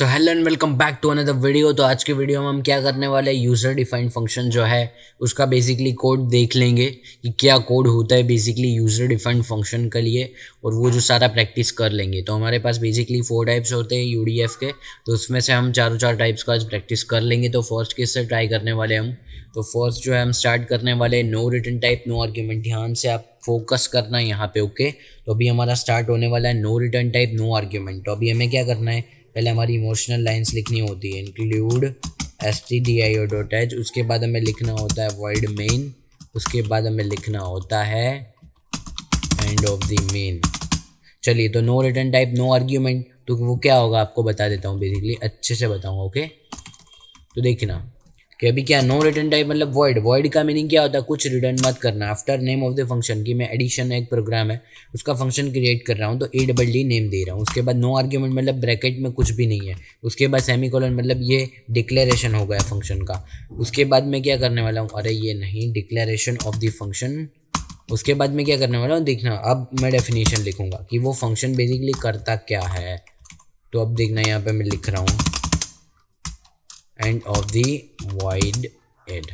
So hello and welcome back to another video. तो आज के वीडियो में हम क्या करने वाले हैं, यूज़र डिफाइंड फंक्शन जो है उसका बेसिकली कोड देख लेंगे कि क्या कोड होता है बेसिकली यूज़र डिफाइंड फंक्शन के लिए, और वो जो सारा प्रैक्टिस कर लेंगे। तो हमारे पास बेसिकली 4 टाइप्स होते हैं यूडीएफ के, तो उसमें से हम चार टाइप्स का आज प्रैक्टिस कर लेंगे। तो फर्स्ट किससे ट्राई करने वाले हम, तो फर्स्ट जो है हम स्टार्ट करने वाले no return type no argument. ध्यान से आप फोकस करना है यहाँ पे, ओके। तो अभी हमारा स्टार्ट होने वाला है no return type no argument. तो अभी हमें क्या करना है, पहले हमारी इमोशनल लाइंस लिखनी होती है, इंक्लूड stdio.h, उसके बाद हमें लिखना होता है void main, उसके बाद हमें लिखना होता है एंड ऑफ द मेन। चलिए, तो no return type no argument, तो वो क्या होगा आपको बता देता हूँ, बेसिकली अच्छे से बताऊँगा, ओके। तो देखना कि अभी क्या नो रिटर्न टाइप मतलब वॉइड का मीनिंग क्या होता है, कुछ रिटर्न मत करना after name of the function. की मैं एडिशन एक प्रोग्राम है उसका फंक्शन क्रिएट कर रहा हूँ, तो ADD नेम दे रहा हूँ। उसके बाद नो आर्ग्यूमेंट मतलब ब्रैकेट में कुछ भी नहीं है, उसके बाद सेमीकोलन मतलब ये डिक्लेरेशन हो गया फंक्शन का। उसके बाद मैं क्या करने वाला हूँ, अरे ये नहीं, डिक्लेरेशन ऑफ द फंक्शन। उसके बाद मैं क्या करने वाला हूँ, देखना अब मैं डेफिनेशन लिखूंगा कि वो फंक्शन बेसिकली करता क्या है। तो अब देखना यहाँ पे मैं लिख रहा हूँ and of the void add।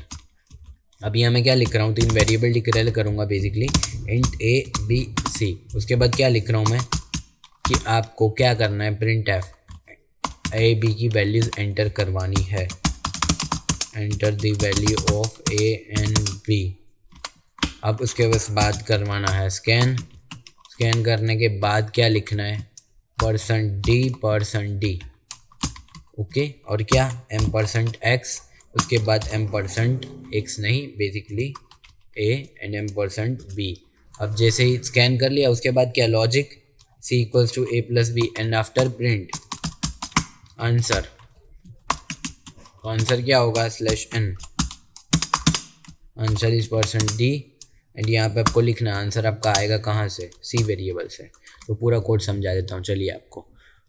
अभी यहाँ मैं क्या लिख रहा हूँ, 3 वेरिएबल डिक्लेयर करूँगा बेसिकली, इंट ABC। उसके बाद क्या लिख रहा हूँ मैं कि आपको क्या करना है, प्रिंट एफ A B की वैल्यूज एंटर करवानी है, enter the value of A and B। अब उसके बाद करवाना है स्कैन करने के बाद क्या लिखना है, %D ओके। और क्या %x, उसके बाद %x नहीं बेसिकली A एंड %B। अब जैसे ही स्कैन कर लिया उसके बाद क्या logic, C = A + B and after print answer. तो आंसर क्या होगा, /n, answer is %D। And यहाँ पे आपको लिखना आंसर आपका आएगा कहाँ से, C वेरिएबल से। तो पूरा कोड समझा देता हूँ चलिए आपको।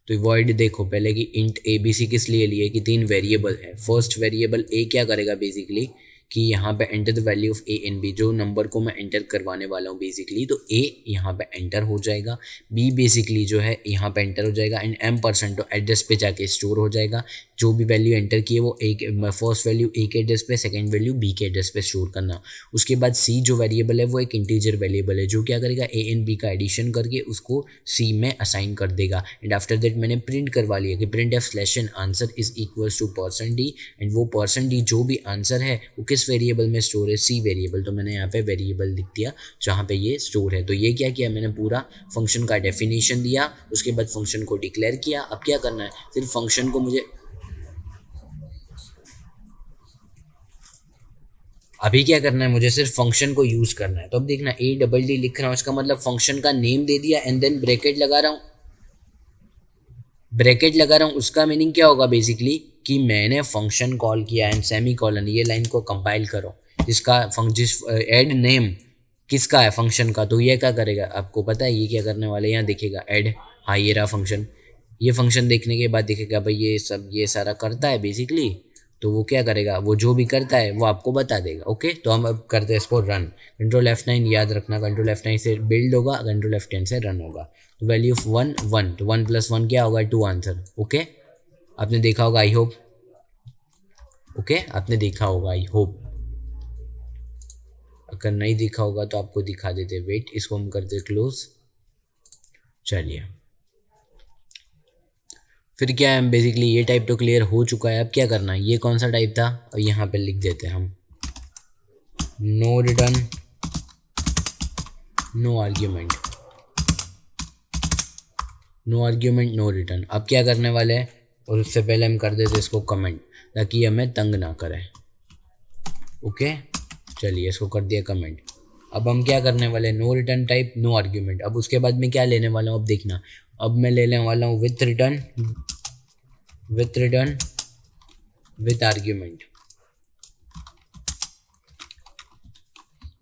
तो वॉइड देखो पहले कि इंट ABC किस लिए लिए, कि 3 वेरिएबल है। फर्स्ट वेरिएबल A क्या करेगा बेसिकली कि यहाँ पे enter the value of A and B, जो नंबर को मैं एंटर करवाने वाला हूँ बेसिकली, तो A यहाँ पे एंटर हो जाएगा, B बेसिकली जो है यहाँ पे एंटर हो जाएगा, एंड M% तो एड्रेस पे जाके स्टोर हो जाएगा। जो भी वैल्यू एंटर की है वो फर्स्ट वैल्यू A के एड्रेस पे, सेकंड वैल्यू B के एड्रेस पे स्टोर करना। उसके बाद C जो वेरिएबल है वो एक इंटीजर वेरिएबल है, जो क्या करेगा A and B का एडिशन करके उसको C में असाइन कर देगा। एंड आफ्टर दैट मैंने प्रिंट करवा लिया कि print f /n answer is equals to %D, and वो %D जो भी आंसर है वो किस वेरिएबल में स्टोर है, C वेरिएबल। तो मैंने यहाँ पे वेरिएबल लिख दिया जहाँ पे ये स्टोर है। तो ये क्या किया मैंने, पूरा फंक्शन का डेफिनेशन दिया, उसके बाद फंक्शन को डिक्लेयर किया। अब क्या करना है, सिर्फ फंक्शन को मुझे अभी क्या करना है, मुझे सिर्फ फंक्शन को यूज करना है। तो अब देखना ADD लिख रहा हूँ, इसका मतलब फंक्शन का नेम दे दिया एंड देन ब्रैकेट लगा रहा हूँ। उसका मीनिंग क्या होगा बेसिकली कि मैंने फंक्शन कॉल किया एंड सेमीकोलन। ये लाइन को कंपाइल करो, जिसका ऐड नेम किसका है, फंक्शन का। तो ये क्या करेगा आपको पता है, ये क्या करने वाले, यहाँ देखेगा ऐड, हाँ ये रहा फंक्शन। ये फंक्शन देखने के बाद देखेगा भाई ये सारा करता है बेसिकली, तो वो क्या करेगा, वो जो भी करता है वो आपको बता देगा, ओके। तो हम अब करते हैं इसको रन, Ctrl F9 याद रखना, Ctrl F9 से बिल्ड होगा, Ctrl F10 से रन होगा। तो वैल्यू ऑफ 1 तो 1 + 1 क्या होगा, 2 आंसर, ओके। आपने देखा होगा आई होप, ओके, आपने देखा होगा आई होप। अगर नहीं देखा होगा तो आपको दिखा देते, वेट, इसको हम करते क्लोज। चलिए, फिर क्या है, बेसिकली ये टाइप तो क्लियर हो चुका है। अब क्या करना है, ये कौन सा टाइप था, और यहाँ पे लिख देते हैं हम no return no argument no return. अब क्या करने वाले हैं, और उससे पहले हम कर देते इसको कमेंट, ताकि हमें तंग ना करें, ओके। चलिए, इसको कर दिया कमेंट। अब हम क्या करने वाले हैं, no return type no argument. अब उसके बाद मैं क्या लेने वाला हूँ, अब देखना, अब मैं लेने वाला हूँ with return with argument,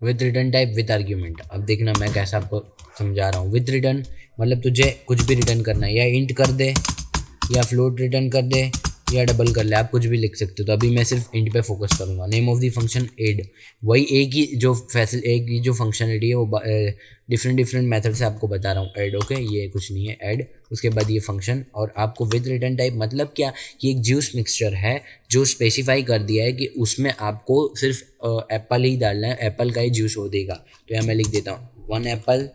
with return type with argument. अब देखना मैं कैसा आपको समझा रहा हूँ। विथ रिटर्न मतलब तुझे कुछ भी रिटर्न करना है, या इंट कर दे, या फ्लोट रिटर्न कर दे, या डबल कर ले, आप कुछ भी लिख सकते हो। तो अभी मैं सिर्फ इंट पे फोकस करूँगा। Name of the function add, वही एक ही जो फंक्शनलिटी है वो डिफरेंट डिफरेंट मेथड से आपको बता रहा हूँ। ऐड, ओके, ये कुछ नहीं है ऐड। उसके बाद ये फंक्शन, और आपको विद रिटर्न टाइप मतलब क्या कि एक जूस मिक्सचर है जो स्पेसिफाई कर दिया है कि उसमें आपको सिर्फ एप्पल ही डालना है, एप्पल का ही जूस हो देगा। तो यहाँ मैं लिख देता हूँ 1 एप्पल,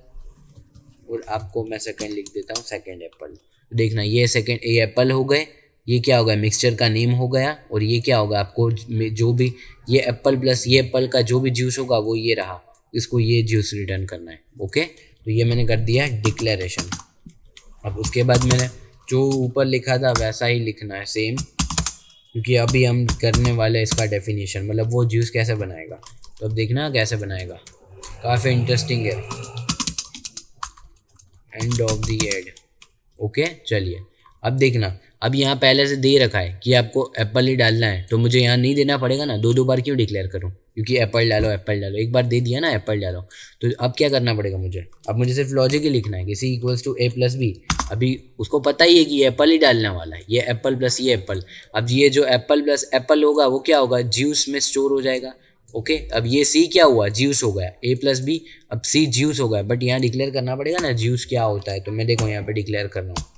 और आपको मैं सेकंड लिख देता हूँ सेकंड एप्पल। तो देखना ये एप्पल हो गए, ये क्या होगा मिक्सचर का नेम हो गया, और ये क्या होगा आपको जो भी ये एप्पल प्लस ये एप्पल का जो भी जूस होगा वो ये रहा, इसको ये जूस रिटर्न करना है। ओके, तो ये मैंने कर दिया है डिक्लेरेशन। अब उसके बाद मैंने जो ऊपर लिखा था वैसा ही लिखना है सेम, क्योंकि अभी हम करने वाले हैं इसका डेफिनेशन, मतलब वो जूस कैसे बनाएगा। तो अब देखना कैसे बनाएगा, काफ़ी इंटरेस्टिंग है। End of the add, okay. चलिए अब देखना, अब यहाँ पहले से दे रखा है कि आपको एप्पल ही डालना है, तो मुझे यहाँ नहीं देना पड़ेगा ना, दो दो बार क्यों डिक्लेयर करूँ, क्योंकि एप्पल डालो एप्पल डालो, एक बार दे दिया ना एप्पल डालो। तो अब क्या करना पड़ेगा मुझे, अब मुझे सिर्फ लॉजिक ही लिखना है कि C equals to A plus B. अभी उसको पता ही है कि ये एप्पल ही डालने वाला है, ये एप्पल प्लस ये एप्पल। अब ये जो एप्पल प्लस एप्पल होगा वो क्या होगा, ज्यूस में स्टोर हो जाएगा। ओके, अब ये सी क्या हुआ, ज्यूस हो गया, ए प्लस बी, अब सी ज्यूस हो गया। बट यहाँ डिक्लेयर करना पड़ेगा ना ज्यूस क्या होता है, तो मैं देखो यहाँ पे डिक्लेयर कर रहा हूँ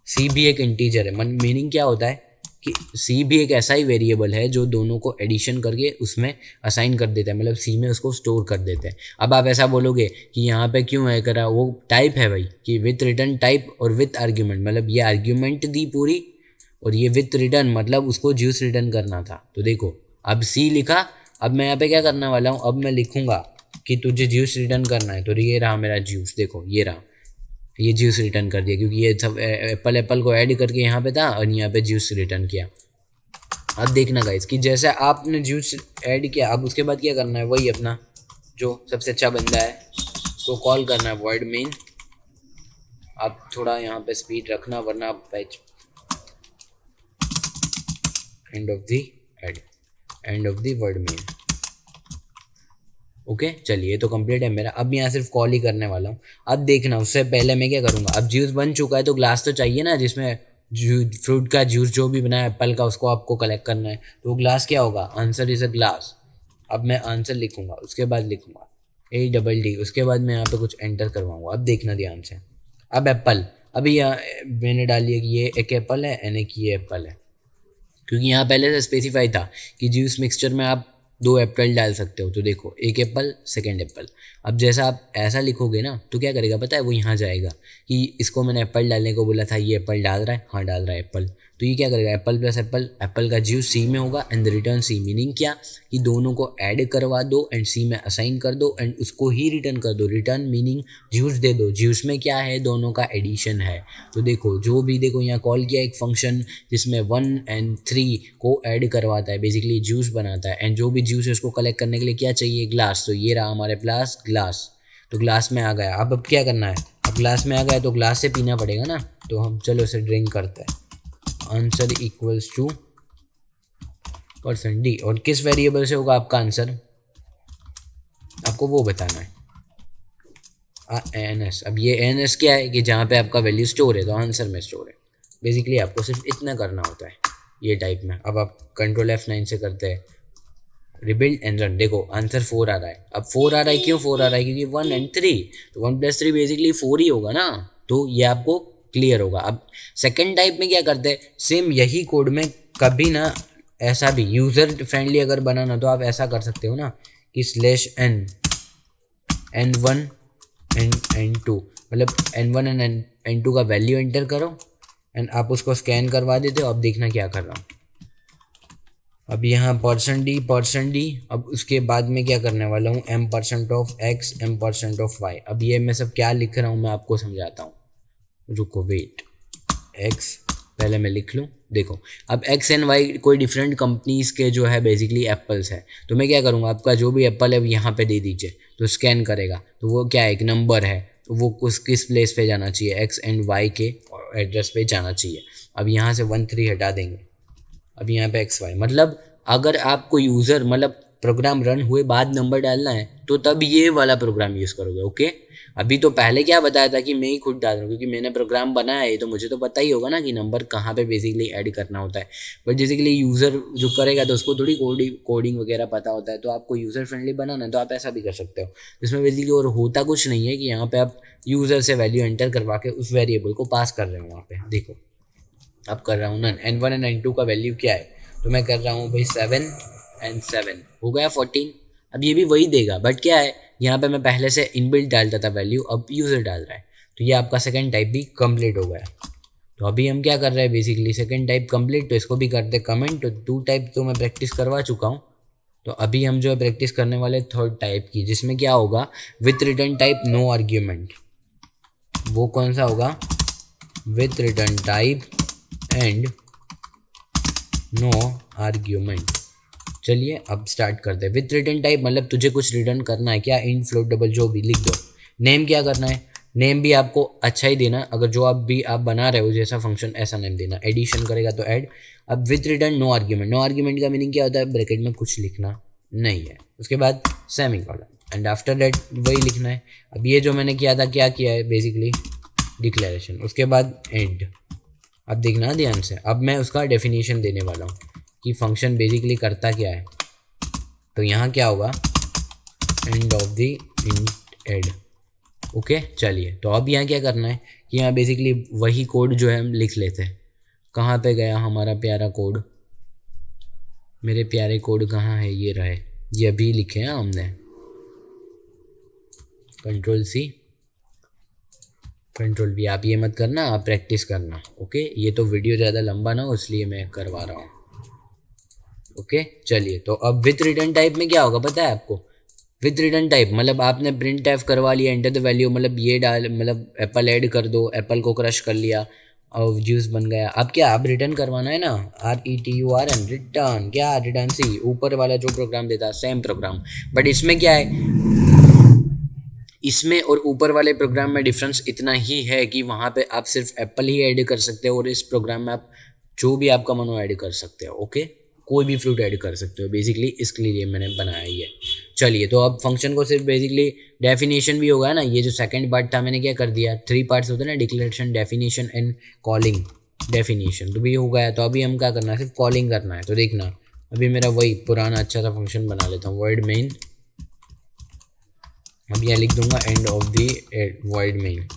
सी भी एक इंटीजर है। मीनिंग क्या होता है कि सी भी एक ऐसा ही वेरिएबल है जो दोनों को एडिशन करके उसमें असाइन कर देता है, मतलब सी में उसको स्टोर कर देते हैं। अब आप ऐसा बोलोगे कि यहाँ पे क्यों है करा, वो टाइप है भाई कि विथ रिटर्न टाइप और विथ आर्ग्यूमेंट, मतलब ये आर्ग्यूमेंट दी पूरी, और ये विथ रिटर्न मतलब उसको ज्यूस रिटर्न करना था। तो देखो अब सी लिखा, अब मैं यहाँ पे क्या करने वाला हूँ, अब मैं लिखूंगा कि तुझे ज्यूस रिटर्न करना है, तो ये रहा मेरा ज्यूस, देखो ये रहा, ये ज्यूस रिटर्न कर दिया, क्योंकि ये सब एप्पल को ऐड करके यहाँ पे था और यहाँ पे ज्यूस रिटर्न किया। अब देखना गाइस कि जैसे आपने जूस ऐड किया, अब उसके बाद क्या करना है, वही अपना जो सबसे अच्छा बंदा है उसको कॉल करना है वर्ड मेन। आप थोड़ा यहाँ पे स्पीड रखना वरना patch and of the add, and of the word main. Okay, चलिए तो कंप्लीट है मेरा। अब यहाँ सिर्फ कॉल ही करने वाला हूँ। अब देखना उससे पहले मैं क्या करूँगा, अब जूस बन चुका है तो ग्लास तो चाहिए ना जिसमें फ्रूट का जूस जो भी बना है एप्पल का उसको आपको कलेक्ट करना है। तो ग्लास क्या होगा, आंसर इज़ अ ग्लास। अब मैं आंसर लिखूंगा, उसके बाद लिखूंगा ADD, उसके बाद मैं यहाँ पे कुछ एंटर करवाऊंगा। अब देखना ध्यान से, अब एप्पल, अभी यहाँ मैंने डाल दिया कि ये एक एप्पल है एंड एक ये एप्पल है, क्योंकि यहाँ पहले से स्पेसिफाई था कि जूस मिक्सचर में आप 2 एप्पल डाल सकते हो। तो देखो एक एप्पल सेकेंड एप्पल। अब जैसा आप ऐसा लिखोगे ना तो क्या करेगा पता है, वो यहाँ जाएगा कि इसको मैंने एप्पल डालने को बोला था, ये एप्पल डाल रहा है, हाँ डाल रहा है एप्पल। तो ये क्या करेगा, एप्पल प्लस एप्पल, एप्पल का जूस सी में होगा एंड रिटर्न सी। मीनिंग क्या कि दोनों को ऐड करवा दो एंड सी में असाइन कर दो एंड उसको ही रिटर्न कर दो। रिटर्न मीनिंग जूस दे दो, जूस में क्या है, दोनों का एडिशन है। तो देखो जो भी देखो यहाँ कॉल किया एक फंक्शन जिसमें 1 and 3 को ऐड करवाता है, बेसिकली जूस बनाता है। एंड जो भी जूस है उसको कलेक्ट करने के लिए क्या चाहिए, ग्लास। तो ये रहा हमारे पास ग्लास, तो ग्लास में आ गया। अब क्या करना है, अब ग्लास में आ गया तो ग्लास से पीना पड़ेगा ना, तो हम चलो इसे ड्रिंक करते हैं। आंसर इक्वल्स टू % D, और किस वेरिएबल से होगा आपका आंसर, आपको वो बताना है NS। अब ये NS क्या है कि जहाँ पे आपका वैल्यू स्टोर है तो आंसर में स्टोर है। बेसिकली आपको सिर्फ इतना करना होता है ये टाइप में। अब आप कंट्रोल F9 से करते हैं रिबिल्ड एंड रन। देखो आंसर 4 आ रहा है। अब 4 आ रहा है, क्यों 4 आ रहा है, क्योंकि 1 and 3, तो 1 + 3 बेसिकली 4 ही होगा ना, तो ये आपको क्लियर होगा। अब सेकेंड टाइप में क्या करते हैं, सेम यही कोड में कभी ना ऐसा भी यूज़र फ्रेंडली अगर बनाना तो आप ऐसा कर सकते हो ना कि /n1 and n2, मतलब n1 and n2 का वैल्यू एंटर करो एंड आप उसको स्कैन करवा देते हो। अब देखना क्या कर रहा हूँ, अब यहाँ %D। अब उसके बाद में क्या करने वाला हूँ, m% of x, m% of y। अब ये मैं सब क्या लिख रहा हूँ मैं आपको समझाता हूँ, रुको वेट। x पहले मैं लिख लूँ। देखो अब x एंड y कोई डिफरेंट कंपनीज़ के जो है बेसिकली एप्पल्स है, तो मैं क्या करूँगा, आपका जो भी एप्पल है वो यहाँ पे दे दीजिए, तो स्कैन करेगा तो वो क्या है, एक नंबर है, तो वो किस प्लेस पे जाना चाहिए, x एंड y के एड्रेस पे जाना चाहिए। अब यहाँ से 1 3 हटा देंगे, अब यहाँ पे XY, मतलब अगर आपको यूज़र मतलब प्रोग्राम रन हुए बाद नंबर डालना है तो तब ये वाला प्रोग्राम यूज़ करोगे। ओके, अभी तो पहले क्या बताया था कि मैं ही खुद डाल रहा हूँ क्योंकि मैंने प्रोग्राम बनाया है तो मुझे तो पता ही होगा ना कि नंबर कहाँ पे बेसिकली ऐड करना होता है। बट बेसिकली यूज़र जो करेगा तो उसको थोड़ी कोडिंग वगैरह पता होता है, तो आपको यूज़र फ्रेंडली बनाना है तो आप ऐसा भी कर सकते हो। इसमें बेसिकली और होता कुछ नहीं है कि यहाँ पे आप यूज़र से वैल्यू एंटर करवा के उस वेरिएबल को पास कर रहे हो। वहाँ पे देखो अब कर रहा हूँ नन, N1 एंड N2 का वैल्यू क्या है तो मैं कर रहा हूँ भाई 7 एंड 7 हो गया 14। अब ये भी वही देगा बट क्या है यहाँ पे मैं पहले से इनबिल्ट डालता था वैल्यू, अब यूज़र डाल रहा है तो ये आपका सेकंड टाइप भी कंप्लीट हो गया। तो अभी हम क्या कर रहे हैं बेसिकली सेकंड टाइप कंप्लीट, तो इसको भी करते कमेंट। तो 2 टाइप तो मैं प्रैक्टिस करवा चुका हूँ, तो अभी हम जो है प्रैक्टिस करने वाले थर्ड टाइप की, जिसमें क्या होगा with return type no argument. वो कौन सा होगा, with return type and no argument. चलिए अब स्टार्ट करते हैं। विथ रिटर्न टाइप मतलब तुझे कुछ रिटर्न करना है क्या, इंट फ्लोट डबल जो भी लिख दो। नेम क्या करना है, नेम भी आपको अच्छा ही देना, अगर जो आप बना रहे हो जैसा फंक्शन ऐसा नेम देना। एडिशन करेगा तो ऐड। अब with return no argument, no argument का मीनिंग क्या होता है, ब्रैकेट में कुछ लिखना नहीं है, उसके बाद सेमीकोलन एंड आफ्टर दैट वही लिखना है। अब ये जो मैंने किया था क्या किया है बेसिकली डिक्लेरेशन, उसके बाद एंड। अब देखना ध्यान से, अब मैं उसका डेफिनेशन देने वाला हूँ कि फंक्शन बेसिकली करता क्या है। तो यहाँ क्या होगा, end of the int add. Okay चलिए, तो अब यहाँ क्या करना है कि यहाँ बेसिकली वही कोड जो है हम लिख लेते हैं। कहाँ पे गया हमारा प्यारा कोड, मेरे प्यारे कोड कहाँ है, ये रहे, ये अभी लिखे हैं हमने, Ctrl+C Ctrl+V। आप ये मत करना, आप प्रैक्टिस करना। ओके, ये तो वीडियो ज़्यादा लंबा ना हो इसलिए मैं करवा रहा हूँ। ओके चलिए, तो अब विथ रिटर्न टाइप में क्या होगा पता है आपको, विथ रिटर्न टाइप मतलब आपने प्रिंट एफ करवा लिया, एंटर द वैल्यू मतलब ये डाल, मतलब एप्पल ऐड कर दो, एप्पल को क्रश कर लिया और जूस बन गया। अब क्या, अब रिटर्न करवाना है ना, RETURN रिटर्न, क्या रिटर्न सी ऊपर वाला जो प्रोग्राम देता है सेम प्रोग्राम। बट इसमें क्या है, इसमें और ऊपर वाले प्रोग्राम में डिफरेंस इतना ही है कि वहाँ पे आप सिर्फ एप्पल ही ऐड कर सकते हो और इस प्रोग्राम में आप जो भी आपका मनो ऐड कर सकते हो। ओके, कोई भी फ्रूट ऐड कर सकते हो बेसिकली, इसके लिए मैंने बनाया ये। चलिए, तो अब फंक्शन को सिर्फ बेसिकली डेफिनेशन भी होगा ना, ये जो सेकंड पार्ट था मैंने क्या कर दिया, 3 पार्ट्स होते हैं ना, declaration, definition and calling. Definition तो भी हो गया, तो अभी हम क्या करना है, सिर्फ कॉलिंग करना है। तो देखना अभी मेरा वही पुराना अच्छा सा फंक्शन बना लेता हूँ, वर्ड मेन। अब यहाँ लिख दूंगा and of the word main.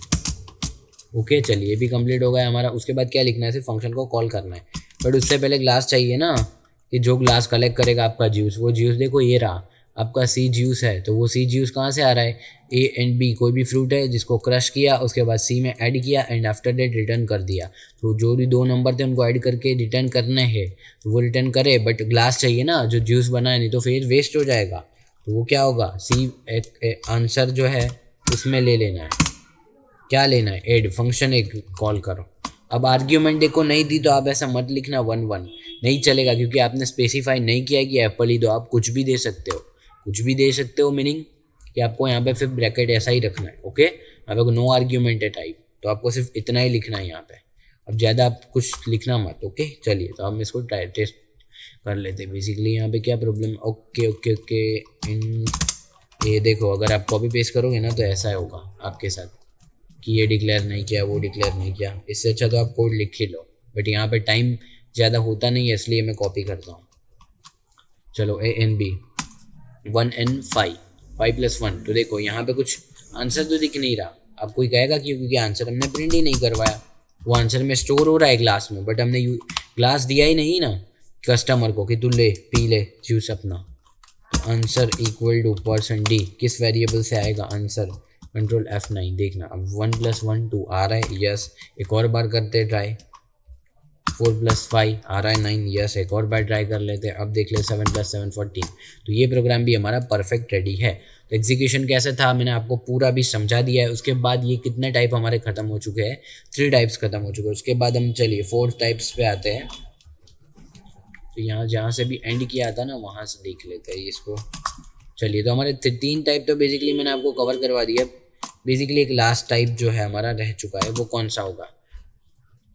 Okay चलिए, ये भी कंप्लीट हो गया हमारा। उसके बाद क्या लिखना है, सिर्फ फंक्शन को कॉल करना है। बट उससे पहले ग्लास चाहिए ना, कि जो ग्लास कलेक्ट करेगा आपका ज्यूस, वो ज्यूस देखो ये रहा आपका सी ज्यूस है। तो वो सी ज्यूस कहाँ से आ रहा है, A एंड B कोई भी फ्रूट है जिसको क्रश किया, उसके बाद C में ऐड किया एंड आफ्टर डेट रिटर्न कर दिया। तो जो भी 2 नंबर थे उनको ऐड करके रिटर्न करने हैं, तो वो रिटर्न करे। बट ग्लास चाहिए ना, जो ज्यूस बना है, नहीं तो फिर वेस्ट हो जाएगा। तो वो क्या होगा, C आंसर जो है उसमें ले लेना है, क्या लेना है, ऐड फंक्शन एक कॉल करो। अब आर्ग्यूमेंट देखो नहीं दी तो आप ऐसा मत लिखना 1 1, नहीं चलेगा क्योंकि आपने स्पेसिफाई नहीं किया कि एप्पल ही दो। आप कुछ भी दे सकते हो, कुछ भी दे सकते हो, मीनिंग कि आपको यहाँ पे फिर ब्रैकेट ऐसा ही रखना है। ओके, यहाँ पे नो आर्ग्यूमेंट है टाइप, तो आपको सिर्फ इतना ही लिखना है यहाँ पे। अब ज़्यादा आप कुछ लिखना मत। ओके चलिए, तो हम इसको टेस्ट कर लेते हैं बेसिकली। यहाँ पे क्या problem, okay okay okay in ये देखो, अगर आप कॉपी पेस्ट करोगे ना तो ऐसा होगा आपके साथ कि ये डिक्लेयर नहीं किया, वो डिक्लेयर नहीं किया। इससे अच्छा तो आप कोड लिख ही लो, बट यहाँ पे टाइम ज़्यादा होता नहीं है इसलिए मैं कॉपी करता हूँ। चलो A and B 1 and 5 5 + 1। तो देखो यहाँ पे कुछ आंसर तो दिख नहीं रहा। अब कोई कहेगा कि क्योंकि आंसर हमने प्रिंट ही नहीं करवाया, वो आंसर में स्टोर हो रहा है ग्लास में, बट हमने ग्लास दिया ही नहीं ना कस्टमर को कि तू ले पी ले जूस अपना। तो आंसर इक्वल टू %D किस वेरिएबल से आएगा आंसर, Ctrl F9। देखना अब 1 + 1 2 आ रहा है, यस। एक और बार करते ट्राई, 4 + 5 आ रहा है 9, यस। एक और बार ट्राई कर लेते हैं, अब देख ले 7 + 7 14। तो ये प्रोग्राम भी हमारा परफेक्ट रेडी है। तो एग्जीक्यूशन कैसे था मैंने आपको पूरा भी समझा दिया है। उसके बाद ये कितने टाइप हमारे ख़त्म हो चुके हैं, 3 टाइप्स ख़त्म हो चुके हैं। उसके बाद हम चलिए 4 टाइप्स पे आते हैं। तो यहाँ जहाँ से भी एंड किया था ना वहाँ से देख लेते हैं इसको। चलिए, तो हमारे 3 टाइप तो बेसिकली मैंने आपको कवर करवा दिया। बेसिकली एक लास्ट टाइप जो है हमारा रह चुका है, वो कौन सा होगा,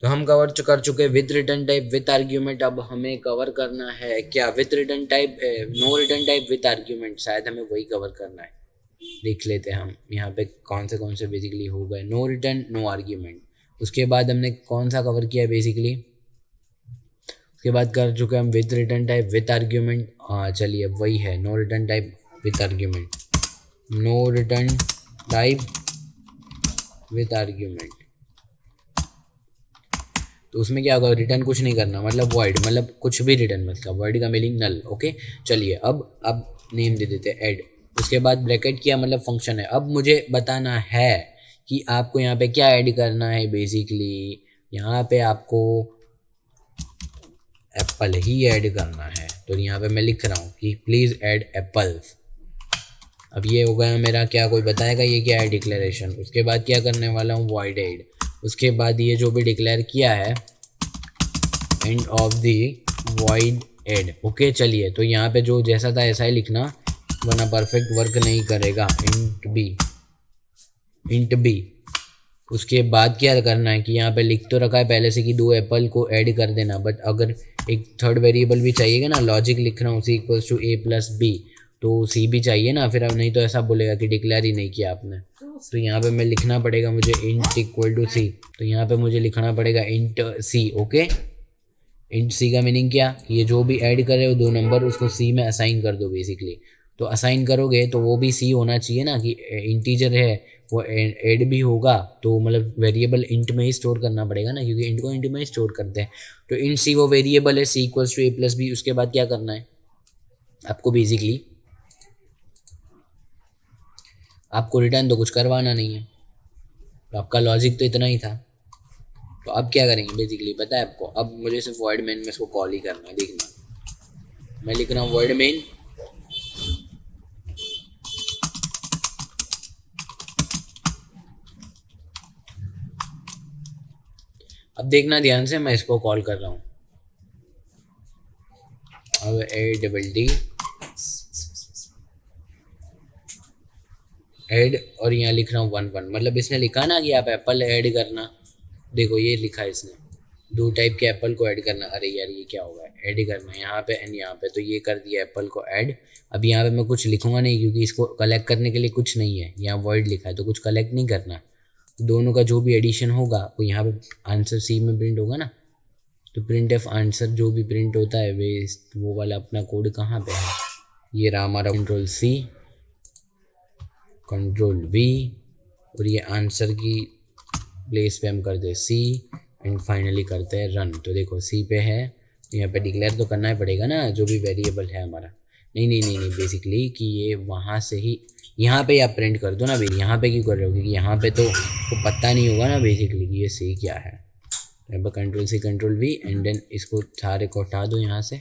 तो हम कवर कर चुके with return type with argument. अब हमें कवर करना है क्या, with return type, no return type with argument, शायद हमें वही कवर करना है। देख लेते हैं हम यहाँ पे कौन से बेसिकली हो गए, नो रिटर्न नो आर्ग्यूमेंट। उसके बाद हमने कौन सा कवर किया है बेसिकली, उसके बाद कर चुके हम with return type with argument. हाँ चलिए वही है, no return type with argument, no return type with argument. तो उसमें क्या होगा, रिटर्न कुछ नहीं करना, मतलब वॉइड, मतलब कुछ भी रिटर्न, मतलब वॉइड का मीनिंग नल। ओके चलिए अब नेम दे देते हैं ऐड। उसके बाद ब्रैकेट किया, मतलब फंक्शन है। अब मुझे बताना है कि आपको यहाँ पे क्या ऐड करना है बेसिकली। यहाँ पे आपको एप्पल ही ऐड करना है, तो यहाँ पे मैं लिख रहा हूँ कि प्लीज़ ऐड एप्पल्स। अब ये हो गया मेरा, क्या कोई बताएगा ये क्या है डिक्लेरेशन। उसके बाद क्या करने वाला हूँ, वॉइड ऐड। उसके बाद ये जो भी डिक्लेयर किया है, end of the void add. Okay चलिए, तो यहाँ पे जो जैसा था ऐसा ही लिखना, वरना परफेक्ट वर्क नहीं करेगा। Int B. उसके बाद क्या करना है कि यहाँ पे लिख तो रखा है पहले से कि 2 एप्पल को ऐड कर देना, बट अगर एक थर्ड वेरिएबल भी चाहिएगा ना, लॉजिक लिख रहा हूँ C equals to A plus B, तो सी भी चाहिए ना, फिर अब नहीं तो ऐसा बोलेगा कि डिक्लेयर ही नहीं किया आपने। तो यहाँ पे मैं लिखना पड़ेगा मुझे इंट इक्वल टू सी, तो यहाँ पे मुझे लिखना पड़ेगा इंट सी। ओके, इंट सी का मीनिंग क्या, ये जो भी ऐड करे वो 2 नंबर उसको सी में असाइन कर दो बेसिकली। तो असाइन करोगे तो वो भी सी होना चाहिए ना, कि इंटीजर है वो ऐड भी होगा, तो मतलब वेरिएबल इंट में ही स्टोर करना पड़ेगा ना, क्योंकि इंट को इंट में ही स्टोर करते हैं। तो इंट सी वो वेरिएबल है, C equals to A plus B. उसके बाद क्या करना है आपको, बेसिकली आपको रिटर्न तो कुछ करवाना नहीं है, तो आपका लॉजिक तो इतना ही था। तो अब क्या करेंगे बेसिकली पता है आपको, अब मुझे सिर्फ वॉइड मेन में इसको कॉल ही करना है। देखना मैं लिख रहा हूँ वॉइड मेन, अब देखना ध्यान से, मैं इसको कॉल कर रहा हूँ। अब ADD ऐड, और यहाँ लिख रहा हूँ 1 1, मतलब इसने लिखा ना कि आप एप्पल ऐड करना। देखो ये लिखा है इसने, 2 टाइप के एप्पल को ऐड करना। अरे यार ये क्या होगा, ऐड करना यहाँ पे एंड यहाँ पे, तो ये कर दिया एप्पल को ऐड। अब यहाँ पे मैं कुछ लिखूंगा नहीं, क्योंकि इसको कलेक्ट करने के लिए कुछ नहीं है, यहाँ वॉइड लिखा है, तो कुछ कलेक्ट नहीं करना। दोनों का जो भी एडिशन होगा वो यहाँ पे आंसर सी में प्रिंट होगा ना, तो प्रिंट एफ आंसर जो भी प्रिंट होता है वे वो वाला अपना कोड कहाँ पे है, ये रहा हमारा कंट्रोल सी कंट्रोल वी, और ये आंसर की प्लेस पे हम करते हैं सी, एंड फाइनली करते हैं रन। तो देखो सी पे है, तो यहाँ पे डिक्लेयर तो करना ही पड़ेगा ना जो भी वेरिएबल है हमारा। नहीं नहीं नहीं नहीं, बेसिकली कि ये वहाँ से ही यहाँ पे आप प्रिंट कर दो ना भाई, यहाँ पे क्यों कर रहे हो, क्योंकि यहाँ पे तो पता नहीं होगा ना बेसिकली कि ये सी क्या है। यहाँ पर control C control V, and then इसको सारे को हटा दो यहाँ से,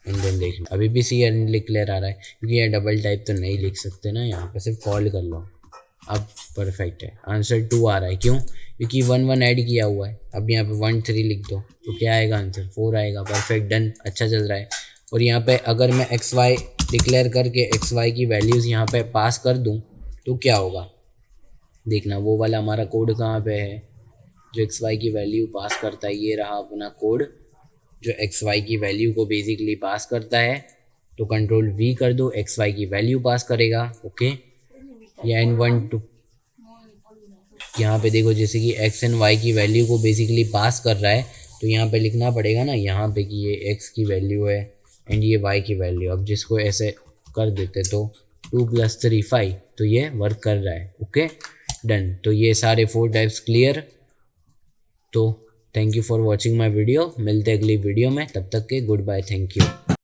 एंड देन देखना अभी भी सी एंड डिक्लेयर आ रहा है, क्योंकि यहाँ डबल टाइप तो नहीं लिख सकते ना, यहाँ पे सिर्फ कॉल कर लो। अब परफेक्ट है, आंसर 2 आ रहा है, क्यों, क्योंकि 1 1 ऐड किया हुआ है। अब यहाँ पे 1 3 लिख दो तो क्या आएगा आंसर 4 आएगा। परफेक्ट, डन, अच्छा चल रहा है। और यहाँ पे अगर मैं एक्स वाई डिक्लेयर करके एक्स वाई की वैल्यूज़ यहाँ पे पास कर दूँ तो क्या होगा, देखना वो वाला हमारा कोड कहाँ पे है जो एक्स वाई की वैल्यू पास करता है। ये रहा अपना कोड जो एक्स वाई की वैल्यू को बेसिकली पास करता है। तो कंट्रोल वी कर दो, एक्स वाई की वैल्यू पास करेगा। ओके, या N1 2 यहाँ पे देखो जैसे कि एक्स एंड वाई की वैल्यू को बेसिकली पास कर रहा है, तो यहाँ पे लिखना पड़ेगा ना यहाँ पे कि ये एक्स की वैल्यू है एंड ये वाई की वैल्यू। अब जिसको ऐसे कर देते तो 2 + 3 5, तो ये वर्क कर रहा है। ओके डन, तो ये सारे 4 टाइप्स क्लियर। तो thank you for watching my video, मिलते अगली वीडियो में, तब तक के गुड बाय, थैंक यू।